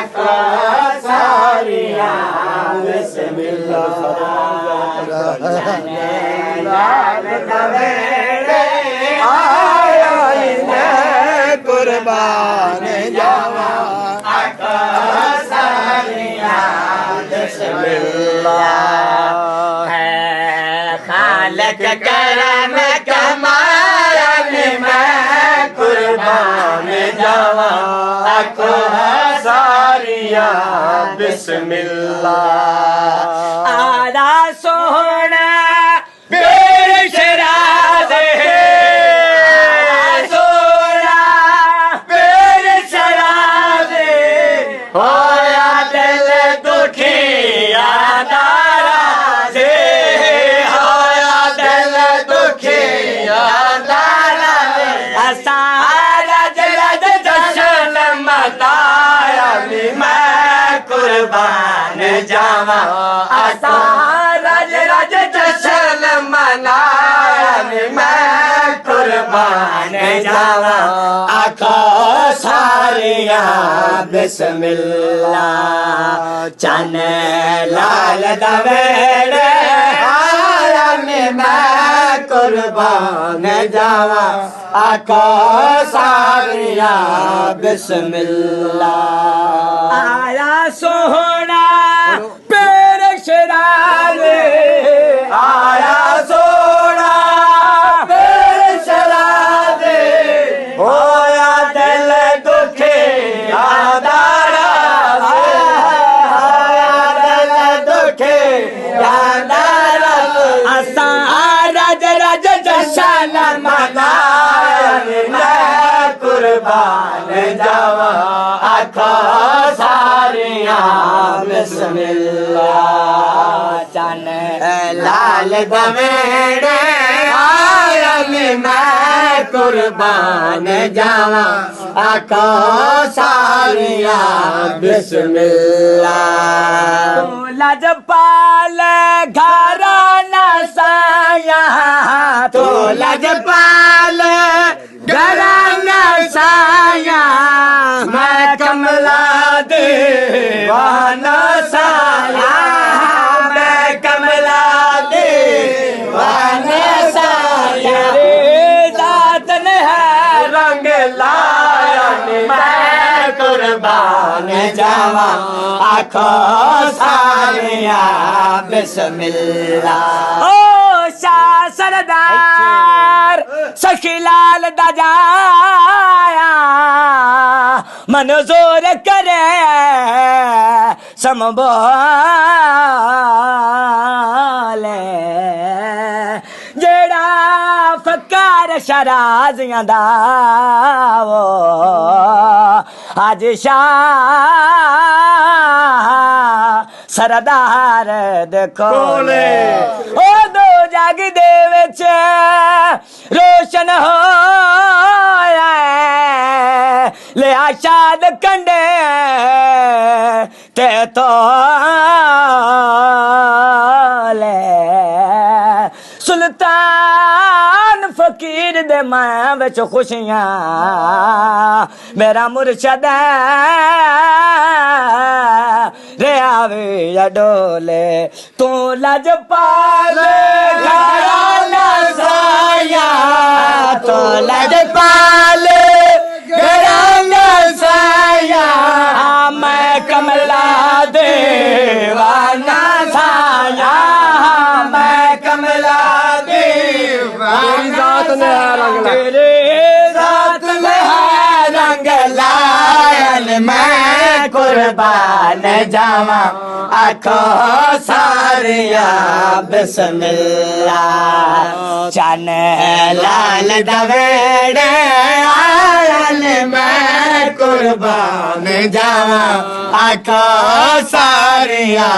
आका सारिया बिस्मिल्लाह लाल दवेड़े आया ने कुर्बान जावा आका सारिया बिस्मिल्लाह है खालिक करम कमाया मैं कुर्बान जावा आका सारिया बिस्मिल्लाह आला सोहना बेशराद सोना बेशराद होया दिल दुखिया नाराज होया दिल दुखिया नाराज सारा जलद जशन मताया मैं कुर्बान जावा आसा राज राज जशन मनाया मैं कुर्बान जावा आका सारिया बिस्मिल्लाह चन लाल दवेड़े आया मैं कुर्बान जावा आका सारिया बिस्मिल्लाह आया सोहना पेरशराज आया सोना पेरशराज होया दिल दुखे यादारा होया दिल दुखे यादारा असा राज राज जशन मनाया मैं कुर्बान जावा आका सारिया बिस्मिल्लाह चन लाल दवेड़े आया मैं कुर्बान जावा आका सारिया बिस्मिल्लाह लजपाल घराना साया तो लजपाल घराना साया मैं कमला दीवाना साया मैं कमला दीवाना साया जात ने है रंग लाया मैं कुर्बान जावा आखो सारिया बिस्मिल्लाह ओ शाह सरदार सखीलाल दाजाया मनजूर करे समबोले जेड़ा फकार शराजियां दा वो आज शाह सरदार देखो ओ दो जग दे विच रोशन हो ले आशाद कंडे ते तो ले सुल्तान फकीर दे मां विच खुशियां मेरा मुर्शद रे आवे डोले तू लजपाल घराना साया तो लजपाल घराना साया मैं कमला देवाना साया मैं कमला देवाना तेरे रात में रंग लायन मैं कुर्बान जावा आखो सारिया बिस्मिल्लाह चन लाल दवेड़े आयल मैं कुर्बान जावा आखो सारिया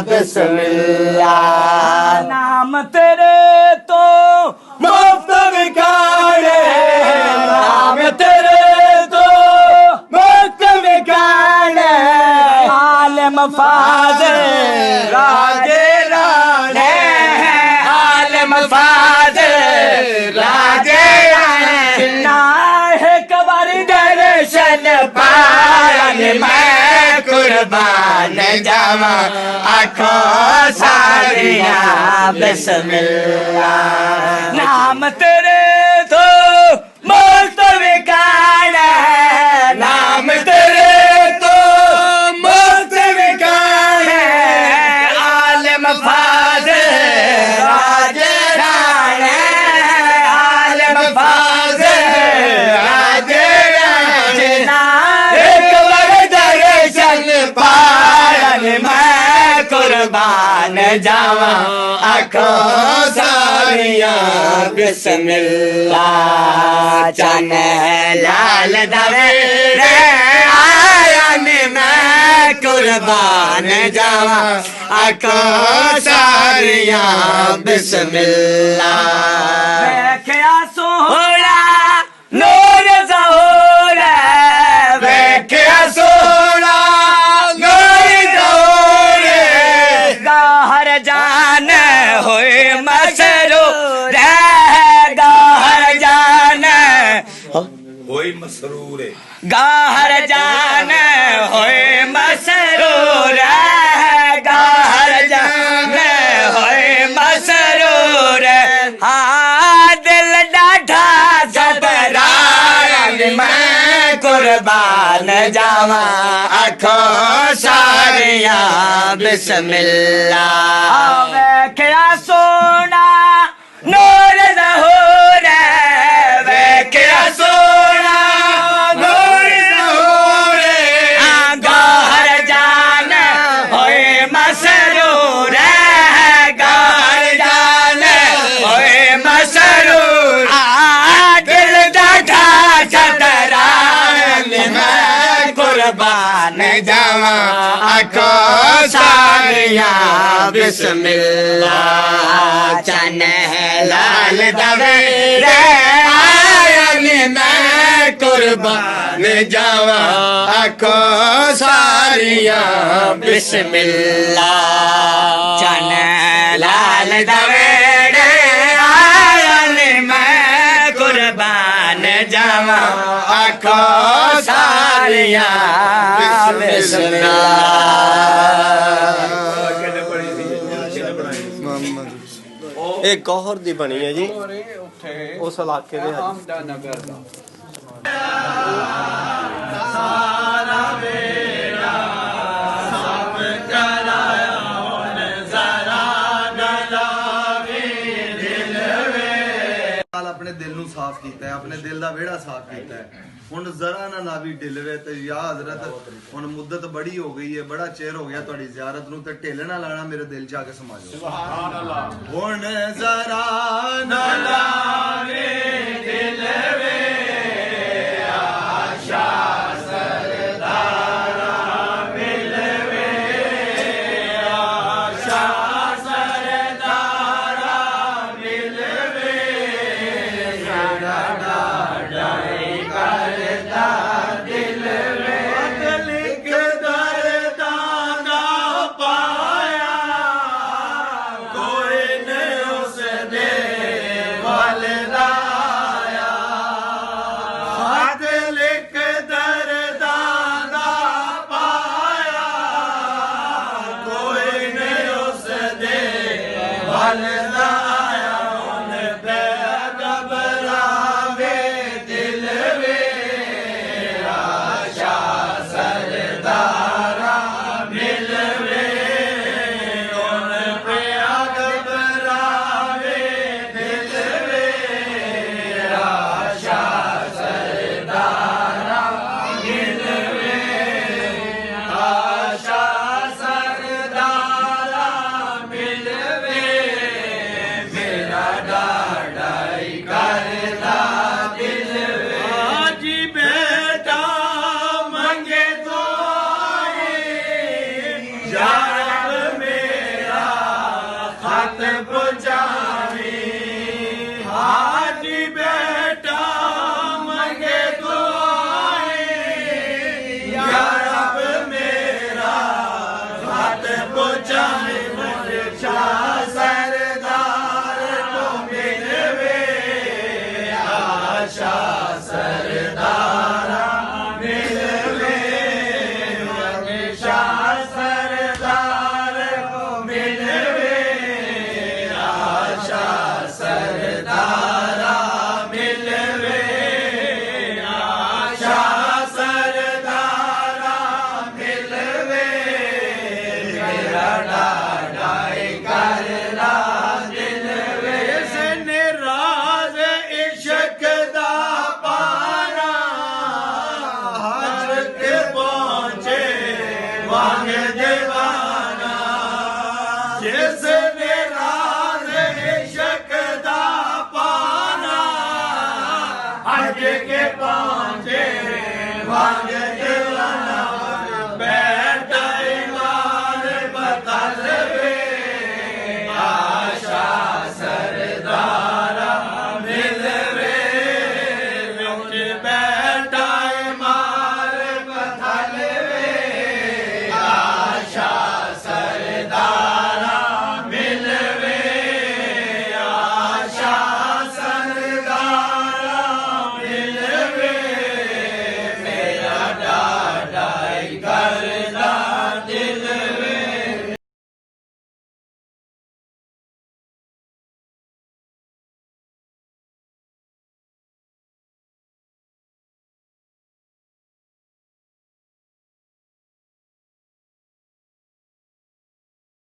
बिस्मिल्लाह नाम तेरे तो मुफ्त बिकारे नाम तेरे तो मुफ्त बिकारे आलम फाज़िल राजे राणे आलम फाज़िल राजे ना है कबारी दर्शन पायन मैं कुर्बान जावा आखो सारिया बिस्मिल्लाह। नाम तेरे तो मुफ्त विकान है, नाम तेरे तो मुफ्त विकान है। आलिम फाज़िल राजरान है, आलिम फाज़िल राजरान। एक बार दर्शन पालन मैं कुर्बान जावा आखो सारिया बिस्मिल्लाह। चन लाल दवे आयन मैं कुर्बान जावा आखो सारिया बिस्मिल्लाह। देखया सोहरा नूर ज़हूर, देखया सोहरा नूर ज़हूर। गाहर जान होए मसरूर, गाहर जान होए मसरूर, गाहर जान होए मसरूर, गाहर जान होए मसरूर। हाँ दिल डाढ़ा सदरान मैं कुर्बान जावा आखो सारिया बिस्मिल्लाह। वेख्या सोना नूर ज़हूर, वेख्या सोना नूर ज़हूर। गाहर जान होए मसरूर, गाहर जान होए मसरूर। दिल डाढ़ा सदरान मैं कुर्बान जावा आखो सारिया बिस्मिल्लाह। चन लाल दवे आयन मैं कुर्बान जावा आखो सारिया बिस्मिल्लाह। चन लाल दवे आयन मैं कुर्बान जावा आखो सारिया बिस्मिल्लाह। एक गौहर दी बनी है जी उस इलाके दे अपने दिल नू साफ कीता है, अपने दिल दा वेड़ा साफ कीता है। हुण जरा ना लावी ढिलवे ते या हजरत हुण मुद्दत बड़ी हो गई है, बड़ा चेर हो गया तुहाडी ज़ियारत नू ते ढिल ना लाना मेरे दिल च आके समा जाओ। सुभान अल्लाह। हुण जरा ना लावे ढिलवे आशा सरदारा मिलवे, आशा सरदारा मिलवे। सरदारा मिलवे हमेशा। वांग दीवाना जिस